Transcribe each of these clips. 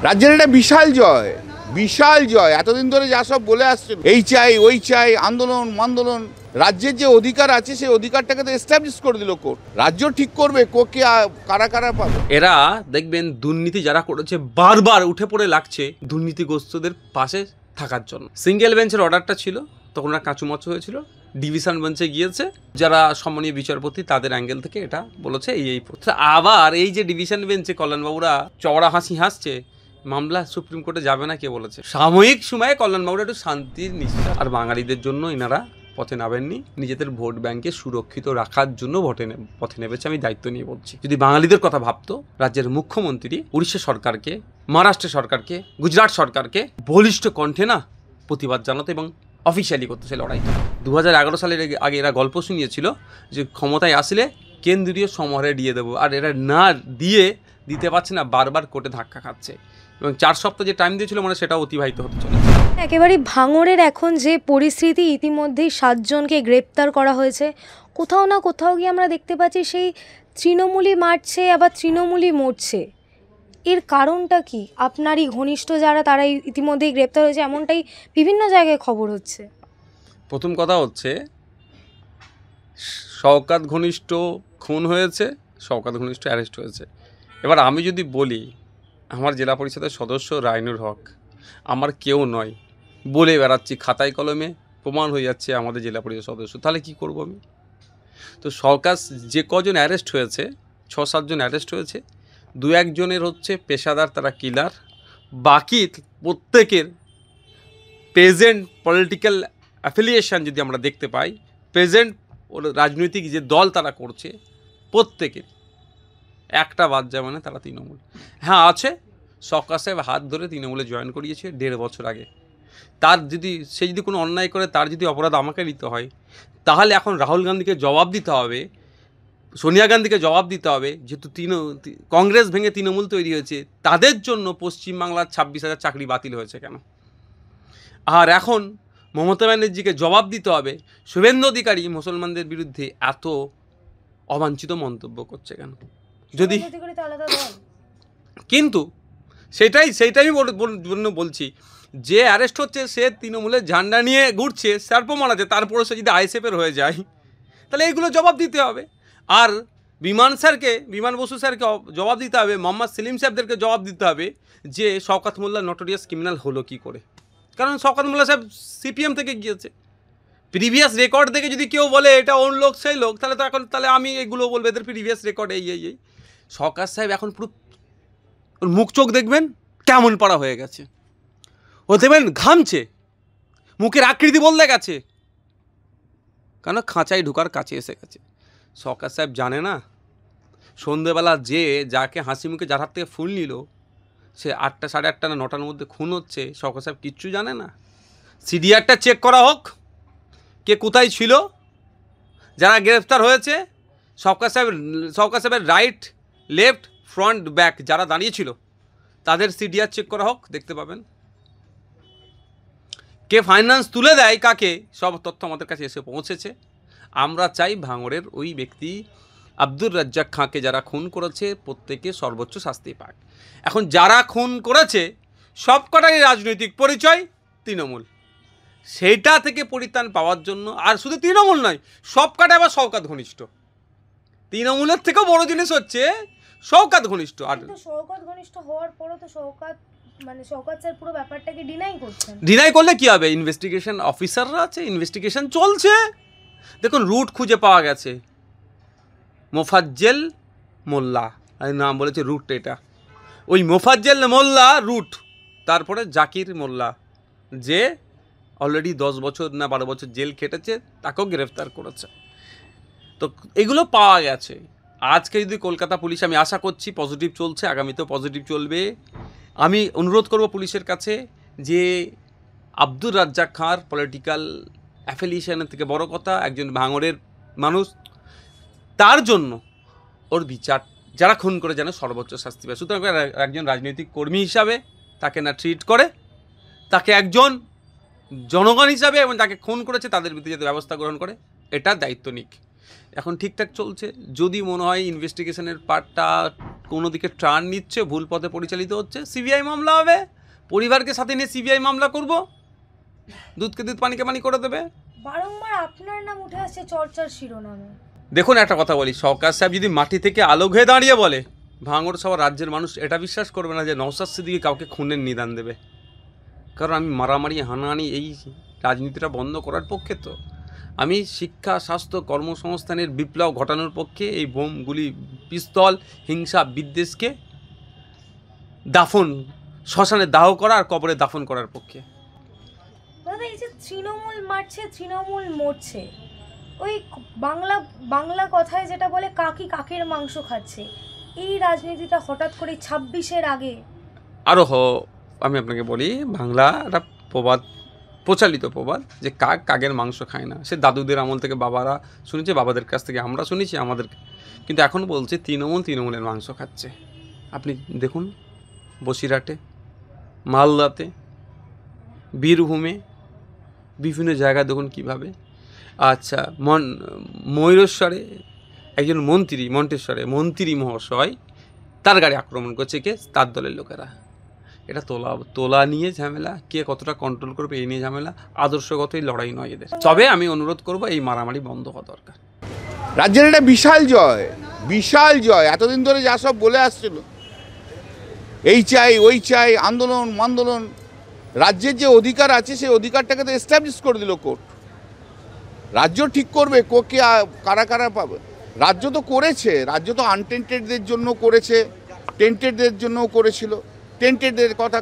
রাজ্যের এটা বিশাল জয়, বিশাল জয়। এতদিন ধরে যা সব বলে আসছে, এই চাই ওই চাই, আন্দোলন আন্দোলন, রাজ্যের যে অধিকার আছে সেই অধিকারটাকে তো এস্টাবলিশ করে দিল কোর্ট। রাজ্য ঠিক করবে কোকে কারা কারা পাবে। এরা দেখবেন দুর্নীতি যারা করেছে বারবার উঠে পড়ে লাগছে দুর্নীতিগ্রস্তদের পাশে থাকার জন্য। সিঙ্গেল বেঞ্চের অর্ডারটা ছিল, তখন ওরা কাঁচুমাচু হয়েছিল, ডিভিশন বেঞ্চে গিয়েছে, যারা সম্মানীয় বিচারপতি তাদের অ্যাঙ্গেল থেকে এটা বলেছে এই আবার এই যে ডিভিশন বেঞ্চে কল্যাণবাবুরা চওড়া হাসি হাসছে, মামলা সুপ্রিম কোর্টে যাবে না কে বলেছে? সাময়িক সময়ে কল্যাণবাবুরা একটু শান্তির নিশ্বাস। আর বাঙালিদের জন্য এনারা পথে নামেননি, নিজেদের ভোট ব্যাংকে সুরক্ষিত রাখার জন্য পথে নেমেছে। আমি দায়িত্ব নিয়ে বলছি, যদি বাঙালিদের কথা ভাবতো রাজ্যের মুখ্যমন্ত্রী উড়িষ্যা সরকারকে, মহারাষ্ট্র সরকারকে, গুজরাট সরকারকে বলিষ্ঠ কণ্ঠে না প্রতিবাদ জানাতো এবং অফিসিয়ালি করতো সে লড়াই। 2011 সালের আগে এরা গল্প শুনিয়েছিল যে ক্ষমতায় আসলে কেন্দ্রীয় সমাহারে দিয়ে দেবো, আর এরা না দিতে পারছে না, বারবার কোর্টে ধাক্কা খাচ্ছে এবং 4 সপ্তাহ যে টাইম দিয়েছিল মানে সেটা অতিবাহিত হতে চলেছে। একেবারে ভাঙড়ের এখন যে পরিস্থিতি, ইতিমধ্যেই 7 জনকে গ্রেপ্তার করা হয়েছে। কোথাও না কোথাও গিয়ে আমরা দেখতে পাচ্ছি সেই তৃণমূলই মারছে আবার তৃণমূলই মরছে। এর কারণটা কি? আপনারই ঘনিষ্ঠ যারা তারাই ইতিমধ্যেই গ্রেপ্তার হয়েছে, এমনটাই বিভিন্ন জায়গায় খবর হচ্ছে। প্রথম কথা হচ্ছে শওকত ঘনিষ্ঠ খুন হয়েছে, শওকত ঘনিষ্ঠ অ্যারেস্ট হয়েছে। এবার আমি যদি বলি আমার জেলা পরিষদের সদস্য রাইনুর হক আমার কেউ নয় বলে বেড়াচ্ছি, খাতায় কলমে প্রমাণ হয়ে যাচ্ছে আমাদের জেলা পরিষদ সদস্য, তাহলে কি করব আমি? তো শওকত যে কজন অ্যারেস্ট হয়েছে, 6-7 জন অ্যারেস্ট হয়েছে, 2-1 জনের হচ্ছে পেশাদার, তারা কিলার। বাকি প্রত্যেকের প্রেজেন্ট পলিটিক্যাল অ্যাফিলিয়েশন যদি আমরা দেখতে পাই, প্রেজেন্ট রাজনৈতিক যে দল তারা করছে, প্রত্যেকের একটা বাদ যায় মানে তারা তৃণমূল। হ্যাঁ আছে, শওকত সাহেব হাত ধরে তৃণমূলে জয়েন করিয়েছে 1.5 বছর আগে। সে যদি কোনো অন্যায় করে, তার যদি অপরাধ আমাকে নিতে হয়, তাহলে এখন রাহুল গান্ধীকে জবাব দিতে হবে, সোনিয়া গান্ধীকে জবাব দিতে হবে, যেহেতু কংগ্রেস ভেঙে তৃণমূল তৈরি হয়েছে, তাদের জন্য পশ্চিমবাংলার 26,000 চাকরি বাতিল হয়েছে কেন? আর এখন মমতা ব্যানার্জিকে জবাব দিতে হবে শুভেন্দু অধিকারী মুসলমানদের বিরুদ্ধে এত অবাঞ্ছিত মন্তব্য করছে কেন? যদি কিন্তু সেইটাই বলছি, যে অ্যারেস্ট হচ্ছে সে তৃণমূলের ঝান্ডা নিয়ে ঘুরছে, স্যারপো মারাচ্ছে, তারপরে সে যদি আইএসএফের হয়ে যায়, তাহলে এইগুলো জবাব দিতে হবে। আর বিমান বসু স্যারকে জবাব দিতে হবে, মোহাম্মদ সেলিম সাহেবদেরকে জবাব দিতে হবে যে শওকত মোল্লা নটোরিয়াস ক্রিমিনাল হলো কী করে। কারণ শওকত মোল্লা সাহেব সিপিএম থেকে গিয়েছে। প্রিভিয়াস রেকর্ড দেখে যদি কেউ বলে এটা ওর লোক সেই লোক, তাহলে আমি এগুলো বলবো এদের প্রিভিয়াস রেকর্ড এই। শওকত সাহেব এখন পুরো মুখ চোখ দেখবেন কেমন পাড়া হয়ে গেছে, ও দেখবেন ঘামছে, মুখের আকৃতি বদলে গেছে, কেন খাঁচায় ঢোকার কাছে এসে গেছে। শওকত সাহেব জানে না সন্ধ্যেবেলা যাকে হাসি মুখে যার হাত থেকে ফুল নিল সে 8টা, 8:30 না 9টার মধ্যে খুন হচ্ছে, শওকত সাহেব কিচ্ছু জানে না। সিডিআরটা চেক করা হোক, কে কোথায় ছিল, যারা গ্রেফতার হয়েছে, শওকত সাহেবের রাইট, লেফট, ফ্রন্ট, ব্যাক যারা দাঁড়িয়েছিল তাদের সিডিআর চেক করা হোক, দেখতে পাবেন। কে ফাইন্যান্স তুলে দেয় কাকে, সব তথ্য আমাদের কাছে এসে পৌঁছেছে। আমরা চাই ভাঙড়ের ওই ব্যক্তি আব্দুর রাজ্জাক খাঁকে যারা খুন করেছে প্রত্যেকে সর্বোচ্চ শাস্তি পাক। এখন যারা খুন করেছে সবকটাই রাজনৈতিক পরিচয় তৃণমূল, সেইটা থেকে পরিত্রাণ পাওয়ার জন্য, আর শুধু তৃণমূল নয়, সবকটা আবার শওকত ঘনিষ্ঠ। তৃণমূলের থেকেও বড় জিনিস হচ্ছে শওকত ঘনিষ্ঠ। আর শওকত ঘনিষ্ঠ হওয়ার পরও তো শওকত স্যার পুরো ব্যাপারটাকে ডিনাই করলে কি হবে? ইনভেস্টিগেশন অফিসাররা আছে, ইনভেস্টিগেশন চলছে। দেখুন রুট খুঁজে পাওয়া গেছে, মোফাজ্জেল মোল্লা নাম বলেছে, রুট এটা ওই মোফাজ্জেল মোল্লা রুট, তারপরে জাকির মোল্লা যে অলরেডি 10 বছর না 12 বছর জেল খেটেছে, তাকেও গ্রেফতার করেছে। তো এগুলো পাওয়া গেছে। আজকে যদি কলকাতা পুলিশ, আমি আশা করছি পজিটিভ চলছে, আগামীতেও পজিটিভ চলবে। আমি অনুরোধ করব পুলিশের কাছে যে আব্দুর রাজ্জাক খাঁর পলিটিক্যাল অ্যাফিলিয়েশনের থেকে বড় কথা একজন ভাঙড়ের মানুষ, তার জন্য ওর বিচার যারা খুন করে যেন সর্বোচ্চ শাস্তি পায়। সুতরাং একজন রাজনৈতিক কর্মী হিসাবে তাকে না ট্রিট করে, তাকে একজন জনগণ হিসাবে এবং তাকে খুন করেছে তাদের বিরুদ্ধে যাতে ব্যবস্থা গ্রহণ করে, এটার দায়িত্ব নিক। এখন ঠিকঠাক চলছে। যদি মনে হয় ইনভেস্টিগেশনের পার্টটা কোনো দিকে টার্ন নিচ্ছে, ভুল পথে পরিচালিত হচ্ছে, সিবিআই মামলা হবে, পরিবারকে সাথে নিয়ে সিবিআই মামলা করব, দুধকে দুধ পানিকে পানি করে দেবে। বারংবার আপনার নাম উঠে আসছে চর্চার শিরোনামে। দেখুন একটা কথা বলি, সরকার সাহেব যদি মাটি থেকে আলো ঘেয়ে দাঁড়িয়ে বলে, ভাঙড় সহ রাজ্যের মানুষ এটা বিশ্বাস করবে না যে নওশাদ সিদ্দিকী কাউকে খুনের নিদান দেবে। কারণ আমি মারামারি হানাহানি এই রাজনীতিটা বন্ধ করার পক্ষে। তো আমি শিক্ষা, স্বাস্থ্য, কর্মসংস্থানের বিপ্লব ঘটানোর পক্ষে। এই বোম, গুলি, পিস্তল, হিংসা, বিদ্বেষকে দাফন, শ্মশানে দাহ করা আর কবরে দাফন করার পক্ষে। দাদা, এই যে তৃণমূল মারছে, তৃণমূল মরছে, ওই বাংলা কথায় যেটা বলে কাকি কাকের মাংস খাচ্ছে, এই রাজনীতিটা হঠাৎ করে 26-এর আগে আরও আমি আপনাকে বলি, বাংলা একটা প্রবাদ, প্রচলিত প্রবাদ, যে কাক কাকের মাংস খায় না। সে দাদুদের আমল থেকে বাবারা শুনেছে, বাবাদের কাছ থেকে আমরা শুনেছি আমাদেরকে। কিন্তু এখন বলছে তৃণমূলের মাংস খাচ্ছে। আপনি দেখুন বসিরহাটে, মালদাতে, বীরভূমে, বিভিন্ন জায়গায় দেখুন কীভাবে। আচ্ছা, ময়ূরেশ্বরে একজন মন্টেশ্বরে মন্ত্রী মহাশয়, তার গাড়ি আক্রমণ করছে কে? তার দলের লোকেরা। এটা তোলা নিয়ে ঝামেলা, কে কতটা কন্ট্রোল করবে এই নিয়ে ঝামেলা, আদর্শগতই লড়াই নয় এদের। তবে আমি অনুরোধ করব, এই মারামারি বন্ধ হওয়া দরকার। রাজ্যের এটা বিশাল জয়। এতদিন ধরে যা সব বলে আসছিল, এই চাই ওই চাই, আন্দোলন, রাজ্যের যে অধিকার আছে সেই অধিকারটাকে তো এস্টাবলিশ করে দিল কোর্ট। রাজ্য ঠিক করবে কে কারা পাবে। রাজ্য তো করেছে, রাজ্য তো আনটেন্টেডদের জন্য করেছে, টেন্টেডদের জন্যও করেছিল। টেন্টেডদের কথা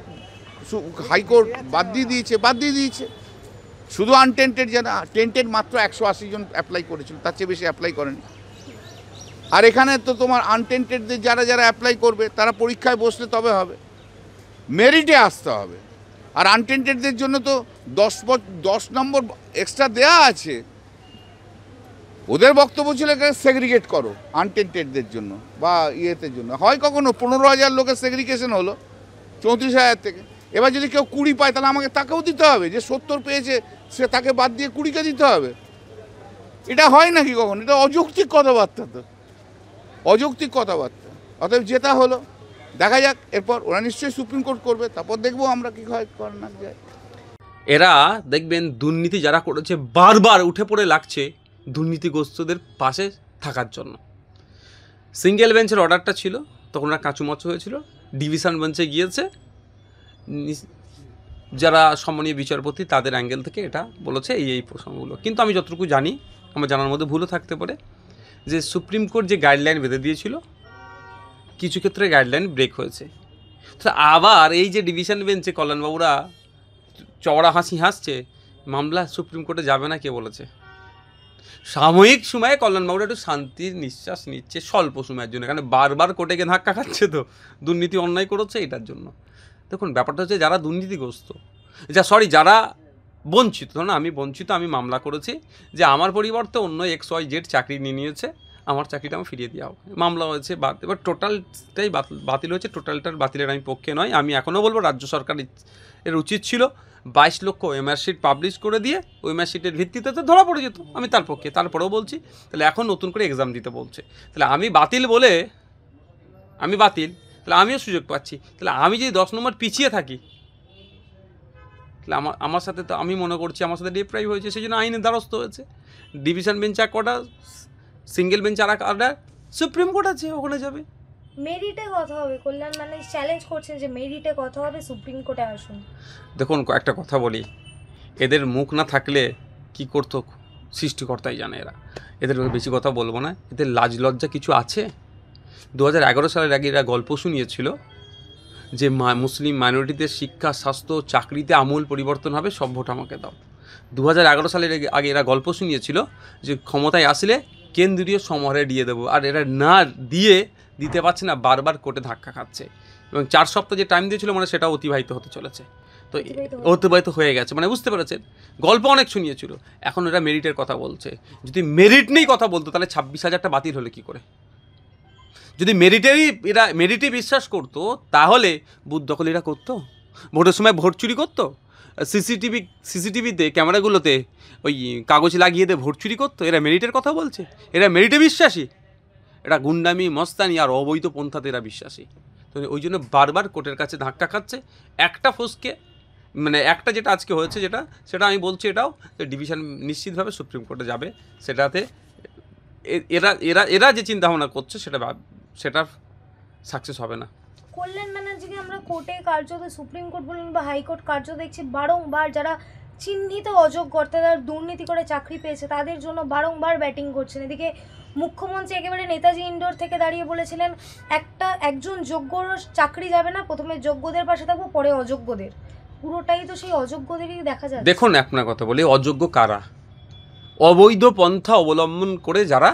হাইকোর্ট বাদ দিয়ে দিয়েছে। শুধু আনটেন্টেড যারা, টেন্টেড মাত্র 180 জন অ্যাপ্লাই করেছিল, তার চেয়ে বেশি অ্যাপ্লাই করেনি। আর এখানে তো তোমার আনটেন্টেডদের যারা অ্যাপ্লাই করবে তারা পরীক্ষায় বসলে তবে হবে, মেরিটে আসতে হবে। আর আনটেন্টেডদের জন্য তো 10 নম্বর এক্সট্রা দেয়া আছে। ওদের বক্তব্য ছিল এখানে সেগ্রিগেট করো আনটেন্টেডদের জন্য বা ইয়েদের জন্য। হয় কখনো 15,000 লোকের সেগ্রিগেশন হলো 34,000 থেকে। এবার যদি কেউ 20 পায় তাহলে আমাকে তাকেও দিতে হবে, যে 70 পেয়েছে সে তাকে বাদ দিয়ে 20কে দিতে হবে। এটা হয় নাকি কখন? এটা অযৌক্তিক কথাবার্তা, তো অযৌক্তিক কথাবার্তা। অতএব যেটা হলো দেখা যাক, এরপর ওরা নিশ্চয়ই সুপ্রিম কোর্ট করবে, তারপর দেখবো আমরা কী হয় করানো যায়। এরা দেখবেন দুর্নীতি যারা করেছে বারবার উঠে পড়ে লাগছে দুর্নীতিগ্রস্তদের পাশে থাকার জন্য। সিঙ্গেল বেঞ্চের অর্ডারটা ছিল, তখন ওরা কাঁচুমাচু হয়েছিল, ডিভিশন বেঞ্চে গিয়েছে, যারা সম্মানীয় বিচারপতি তাদের অ্যাঙ্গেল থেকে এটা বলেছে এই প্রসঙ্গগুলো। কিন্তু আমি যতটুকু জানি, আমার জানার মধ্যে ভুলও থাকতে পারে, যে সুপ্রিম কোর্ট যে গাইডলাইন বেঁধে দিয়েছিল কিছু ক্ষেত্রে গাইডলাইন ব্রেক হয়েছে। তো আবার এই যে ডিভিশন বেঞ্চে কল্যাণবাবুরা চওড়া হাসি হাসছে, মামলা সুপ্রিম কোর্টে যাবে না কে বলেছে? সাময়িক সময়ে কল্যাণবাবুরা একটু শান্তির নিঃশ্বাস নিচ্ছে স্বল্প সময়ের জন্য, কারণ বারবার কোর্টে গিয়ে ধাক্কা খাচ্ছে, তো দুর্নীতি অন্যায় করেছে এটার জন্য। দেখুন ব্যাপারটা হচ্ছে, যারা দুর্নীতিগ্রস্ত, যারা বঞ্চিত, ধরুন আমি বঞ্চিত, আমি মামলা করেছি যে আমার পরিবর্তে অন্য XYZ চাকরি নিয়ে নিয়েছে, আমার চাকরিটা আমার ফিরিয়ে দেওয়া হোক, মামলা হয়েছে, এবার টোটালটাই বাতিল হয়েছে। টোটালটার বাতিলের আমি পক্ষে নয়। আমি এখনও বলবো রাজ্য সরকার এর উচিত ছিল 22 লক্ষ এমআরশিট পাবলিশ করে দিয়ে ওই এমআরশিটের ভিত্তিতে তো ধরা পড়ে যেত, আমি তার পক্ষে। তারপরেও বলছি, তাহলে এখন নতুন করে এক্সাম দিতে বলছে, তাহলে আমি বাতিল, তাহলে আমিও সুযোগ পাচ্ছি। তাহলে আমি যদি 10 নম্বর পিছিয়ে থাকি, তাহলে আমার সাথে তো, আমি মনে করছি আমার সাথে ডিপ্রাইভ হয়েছে, সেই জন্য আইনের দ্বারস্থ হয়েছে। ডিভিশন বেঞ্চ এক অর্ডার, সিঙ্গেল বেঞ্চ আর এক অর্ডার, সুপ্রিম কোর্ট আছে, ওখানে যাবে। মেরিটে কথা হবে, কল্যাণ মানে চ্যালেঞ্জ করছেন যে মেরিটে কথা হবে, সুপ্রিম কোর্টে আসুন। দেখুন একটা কথা বলি, এদের মুখ না থাকলে কি করতো সৃষ্টিকর্তাই জানে। এদের বেশি কথা বলবো না। এদের লাজ লজ্জা কিছু আছে? 2011 সালের আগে এরা গল্প শুনিয়েছিল যে মুসলিম মাইনরিটিদের শিক্ষা, স্বাস্থ্য, চাকরিতে আমূল পরিবর্তন হবে, সব ভোট আমাকে দাও। 2011 সালের আগে এরা গল্প শুনিয়েছিল যে ক্ষমতায় আসলে কেন্দ্রীয় সমারোহে দিয়ে দেবো, আর এরা না দিতে পারছে না, বারবার কোর্টে ধাক্কা খাচ্ছে। এবং 4 সপ্তাহ যে টাইম দিয়েছিল, মানে সেটা অতিবাহিত হতে চলেছে, তো অতিবাহিত হয়ে গেছে, মানে বুঝতে পেরেছেন। গল্প অনেক শুনিয়েছিল, এখন এরা মেরিটের কথা বলছে। যদি মেরিট নেই কথা বলতো, তাহলে 26,000টা বাতিল হলে কী করে? যদি মেরিটে বিশ্বাস করতো, তাহলে বুথ দখল এরা করতো? ভোটের সময় ভোট চুরি করতো? সিসিটিভিতে ক্যামেরাগুলোতে ওই কাগজ লাগিয়ে দিয়ে ভোট চুরি করতো? এরা মেরিটের কথা বলছে? এরা মেরিটে বিশ্বাসী? এরা গুন্ডামি, মস্তানি আর অবৈধ পন্থাতে এরা বিশ্বাসী। তো ওই জন্য বারবার কোর্টের কাছে ধাক্কা খাচ্ছে। একটা ফোর্সকে মানে একটা যেটা আজকে হয়েছে সেটা আমি বলছি এটাও যে ডিভিশন নিশ্চিতভাবে সুপ্রিম কোর্টে যাবে। সেটাতে এরা এরা এরা যে চিন্তাভাবনা করছে সেটা সাকসেস হবে না। কল্যাণ ব্যানার্জিকে আমরা কোর্টে কার্যত, সুপ্রিম কোর্ট বলুন বা হাইকোর্ট কার্য দেখছি বারংবার যারা চিহ্নিত অযোগ্য অর্থাৎ যারা দুর্নীতি করে চাকরি পেয়েছে তাদের জন্য বারংবার ব্যাটিং করছেন। এদিকে মুখ্যমন্ত্রী একেবারে নেতাজি ইন্ডোর থেকে দাঁড়িয়ে বলেছিলেন একজন যোগ্যর চাকরি যাবে না, প্রথমে যোগ্যদের পাশে থাকবো পরে অযোগ্যদের। পুরোটাই তো সেই অযোগ্যদেরই দেখা যায়। দেখুন আপনার কথা বলি, অযোগ্য কারা? অবৈধ পন্থা অবলম্বন করে যারা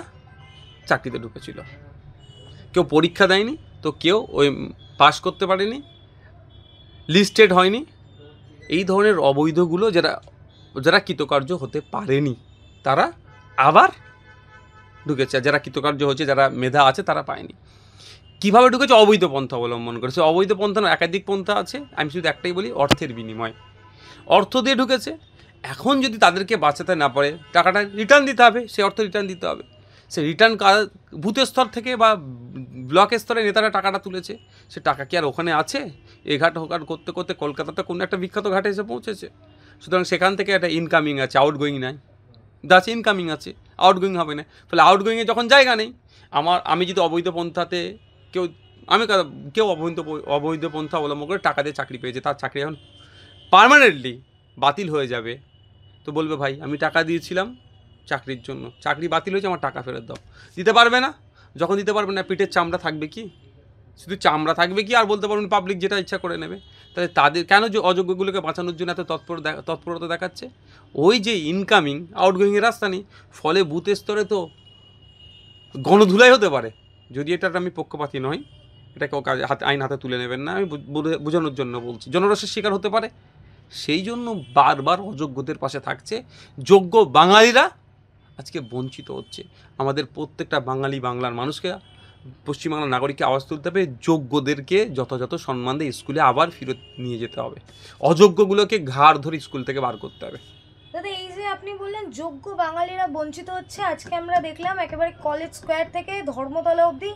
চাকরিতে ঢুকেছিল। কেউ পরীক্ষা দেয়নি, তো কেউ ওই পাশ করতে পারেনি, লিস্টেড হয়নি। এই ধরনের অবৈধগুলো যারা কৃতকার্য হতে পারেনি তারা আবার ঢুকেছে। যারা কৃতকার্য হয়েছে, যারা মেধা আছে তারা পায়নি। কীভাবে ঢুকেছে? অবৈধ পন্থা অবলম্বন করেছে। অবৈধ পন্থা একাধিক পন্থা আছে, আমি শুধু একটাই বলি, অর্থের বিনিময়। অর্থ দিয়ে ঢুকেছে। এখন যদি তাদেরকে বাঁচাতে না পারে টাকাটা রিটার্ন দিতে হবে, সে অর্থ রিটার্ন দিতে হবে। সে রিটার্ন বুথের স্তর থেকে বা ব্লকের স্তরে নেতারা টাকাটা তুলেছে, সে টাকা কি আর ওখানে আছে? এ ঘাট হোকাট করতে করতে কলকাতাতে কোনো একটা বিখ্যাত ঘাটে এসে পৌঁছেছে। সুতরাং সেখান থেকে একটা ইনকামিং আছে, আউটগোয়িং নাই। আছে ইনকামিং আছে, আউটগোয়িং হবে না। ফলে আউটগোয়িংয়ে যখন জায়গা নেই, আমি যদি অবৈধ পন্থাতে কেউ অবৈধ পন্থা অবলম্বন করে টাকা দিয়ে চাকরি পেয়েছে, তার চাকরি এখন পার্মানেন্টলি বাতিল হয়ে যাবে। তো বলবে ভাই আমি টাকা দিয়েছিলাম চাকরির জন্য, চাকরি বাতিল হয়েছে, আমার টাকা ফেরত দাও। দিতে পারবে না। যখন দিতে পারবে না, পিঠের চামড়া থাকবে কি? শুধু চামড়া থাকবে কি? আর বলতে পারবেন পাবলিক যেটা ইচ্ছা করে নেবে। তাহলে তাদের কেন যে অযোগ্যগুলোকে বাঁচানোর জন্য এত তৎপরতা দেখাচ্ছে? ওই যে ইনকামিং আউটগোয়িংয়ের রাস্তা নেই, ফলে বুথের স্তরে তো গণধুলাই হতে পারে। যদি এটা আমি পক্ষপাতী নই, এটাকে আইন হাতে তুলে নেবেন না, আমি বোঝানোর জন্য বলছি। জনরসের শিকার হতে পারে, সেই জন্য বারবার অযোগ্যদের পাশে থাকছে। যোগ্য বাঙালিরা আজকে বঞ্চিত হচ্ছে। আমাদের প্রত্যেকটা বাংলার মানুষকে, পশ্চিমবাংলার নাগরিককে আওয়াজ তুলতে হবে, যোগ্যদেরকে যথাযথ সম্মান দিয়ে স্কুলে আবার ফেরত নিয়ে যেতে হবে। অযোগ্যগুলোকে ঘাড় ধরে স্কুল থেকে বার করতে হবে। দাদা, এই যে আপনি বললেন যোগ্য বাঙালিরা বঞ্চিত হচ্ছে, আজকে আমরা দেখলাম একেবারে কলেজ স্কোয়ার থেকে ধর্মতলা অবধি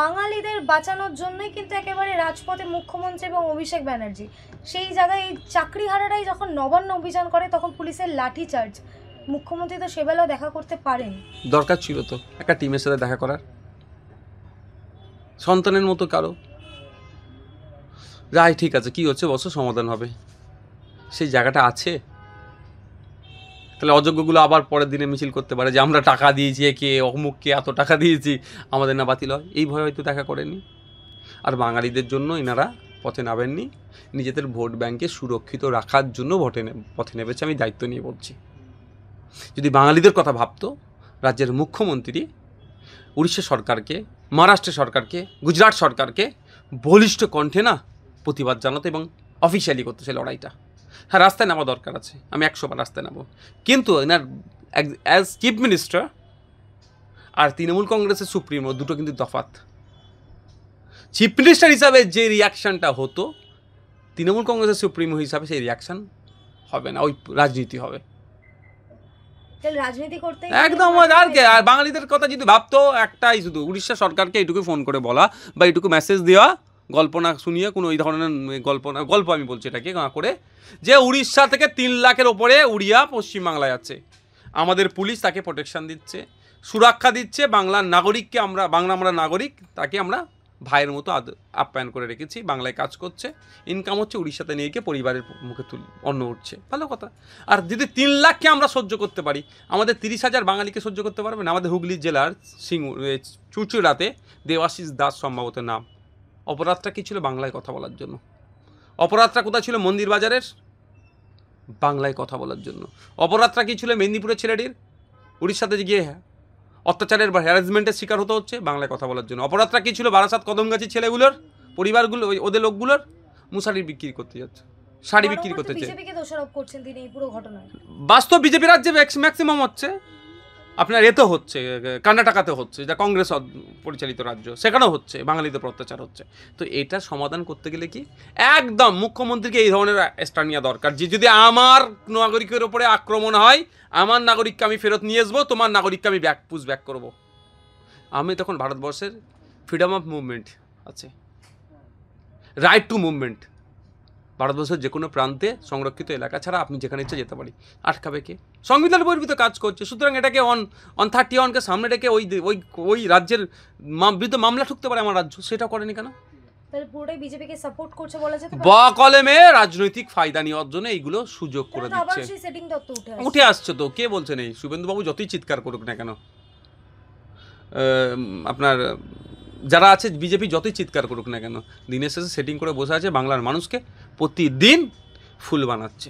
বাঙালিদের বাঁচানোর জন্যই কিন্তু একেবারে রাজপথে মুখ্যমন্ত্রী এবং অভিষেক ব্যানার্জি। সেই জায়গায় এই চাকরিহারারাই যখন নবান্ন অভিযান করে তখন পুলিশের লাঠিচার্জ। মুখ্যমন্ত্রী তো সেবেলাও দেখা করতে পারেন। দরকার ছিল তো একটা টিমের সাথে দেখা করার, সন্তানের মতো কারো। যাই ঠিক আছে, কি হচ্ছে বছর সমাধান হবে, সেই জায়গাটা আছে। তাহলে অযোগ্যগুলো আবার পরের দিনে মিছিল করতে পারে যে আমরা টাকা দিয়েছি, একে অমুককে এত টাকা দিয়েছি, আমাদের না বাতিল হয়। এই ভয় হয়তো দেখা করেনি। আর বাঙালিদের জন্য এনারা পথে নামেননি, নিজেদের ভোট ব্যাংকে সুরক্ষিত রাখার জন্য পথে নেমেছে। আমি দায়িত্ব নিয়ে বলছি, যদি বাঙালিদের কথা ভাবতো রাজ্যের মুখ্যমন্ত্রী উড়িষ্যা সরকারকে, মহারাষ্ট্র সরকারকে, গুজরাট সরকারকে বলিষ্ঠ কণ্ঠে না প্রতিবাদ জানাতো এবং অফিসিয়ালি করতো সেই লড়াইটা। হ্যাঁ, রাস্তায় নামা দরকার আছে, আমি 100বার রাস্তায় নামো, কিন্তু এনার অ্যাজ চিফ মিনিস্টার আর তৃণমূল কংগ্রেসের সুপ্রিমো দুটো কিন্তু তফাৎ। চিফ মিনিস্টার হিসাবে যে রিয়াকশানটা হতো, তৃণমূল কংগ্রেসের সুপ্রিমো হিসাবে সেই রিয়াকশান হবে না, ওই রাজনীতি হবে। রাজনীতি করতে একদম। আর বাঙালিদের কথা যদি ভাবতো, একটাই শুধু উড়িষ্যা সরকারকে এইটুকু ফোন করে বলা বা এইটুকু মেসেজ দেওয়া, গল্প না শুনিয়ে, কোনো ওই ধরনের গল্প আমি বলছি এটাকে না করে, যে উড়িষ্যা থেকে 3 লাখের ওপরে উড়িয়া পশ্চিমবাংলায় আছে, আমাদের পুলিশ তাকে প্রোটেকশন দিচ্ছে, সুরক্ষা দিচ্ছে। বাংলার নাগরিককে আমরা নাগরিক, তাকে আমরা ভাইয়ের মতো আপ্যায়ন করে রেখেছি, বাংলায় কাজ করছে, ইনকাম হচ্ছে, উড়িষ্যাতে নিয়ে গিয়ে পরিবারের মুখে অন্ন উঠছে, ভালো কথা। আর যদি 3 লাখকে আমরা সহ্য করতে পারি, আমাদের 30,000 বাঙালিকে সহ্য করতে পারবে না? আমাদের হুগলি জেলার চুচুড়াতে দেবাশিস দাস সম্ভবত নাম, অপরাধটা কী ছিল? বাংলায় কথা বলার জন্য। অপরাধটা কোথায় ছিল? মন্দির বাজারের, বাংলায় কথা বলার জন্য। অপরাধটা কী ছিল? মেদিনীপুরের ছেলেটির উড়িষ্যাতে গিয়ে অত্যাচারের বা হ্যারাসমেন্টের শিকার হতে হচ্ছে, বাংলায় কথা বলার জন্য। অপরাধটা কী ছিল? বারাসাত কদমগাছি ছেলেগুলোর পরিবারগুলো, ওদের লোকগুলোর মশারি বিক্রি করতে যাচ্ছে, শাড়ি বিক্রি করতে যাচ্ছে। বিজেপিকে দোষারোপ করছেন তিনি এই পুরো ঘটনায়। বাস্তব বিজেপি রাজ্যে ম্যাক্সিমাম হচ্ছে, আপনার এতে হচ্ছে, কর্ণাটকাতে হচ্ছে, যেটা কংগ্রেস পরিচালিত রাজ্য, সেখানেও হচ্ছে, বাঙালিদের উপর অত্যাচার হচ্ছে। তো এটা সমাধান করতে গেলে কি একদম মুখ্যমন্ত্রীকে এই ধরনের স্ট্যান্ড নেওয়া দরকার, যে যদি আমার নাগরিকের ওপরে আক্রমণ হয়, আমার নাগরিককে আমি ফেরত নিয়ে আসবো, তোমার নাগরিককে আমি ব্যাক করবো। আমি তখন ভারতবর্ষের ফ্রিডম অফ মুভমেন্ট আছে, রাইট টু মুভমেন্ট, ভারতবর্ষের যে কোনো প্রান্তে সংরক্ষিত এলাকা ছাড়া আপনি যেখানে ইচ্ছে যেতে পারি, আটকাবে কে? সংবিধান বহির্ভূত কাজ করছে। সুতরাং এটাকে অন 31কে সামনে রেখে ওই রাজ্যের বিরুদ্ধে মামলা ঠুকতে পারে আমার রাজ্য, সেটা করেনি কেন? তাহলে পুরোটাই বিজেপিকে সাপোর্ট করছে বলা যেতে বা কলমে রাজনৈতিক ফায়দা নেওয়ার জন্য এইগুলো সুযোগ করে দিচ্ছে। সেটিং তত্ত্ব উঠে আসছে তো, কে বলছে নেই? শুভেন্দুবাবু যতই চিৎকার করুক না কেন, আপনার যারা আছে বিজেপি যতই চিৎকার করুক না কেন, দিনের শেষে সেটিং করে বসে আছে, বাংলার মানুষকে প্রতিদিন ফুল বানাচ্ছে।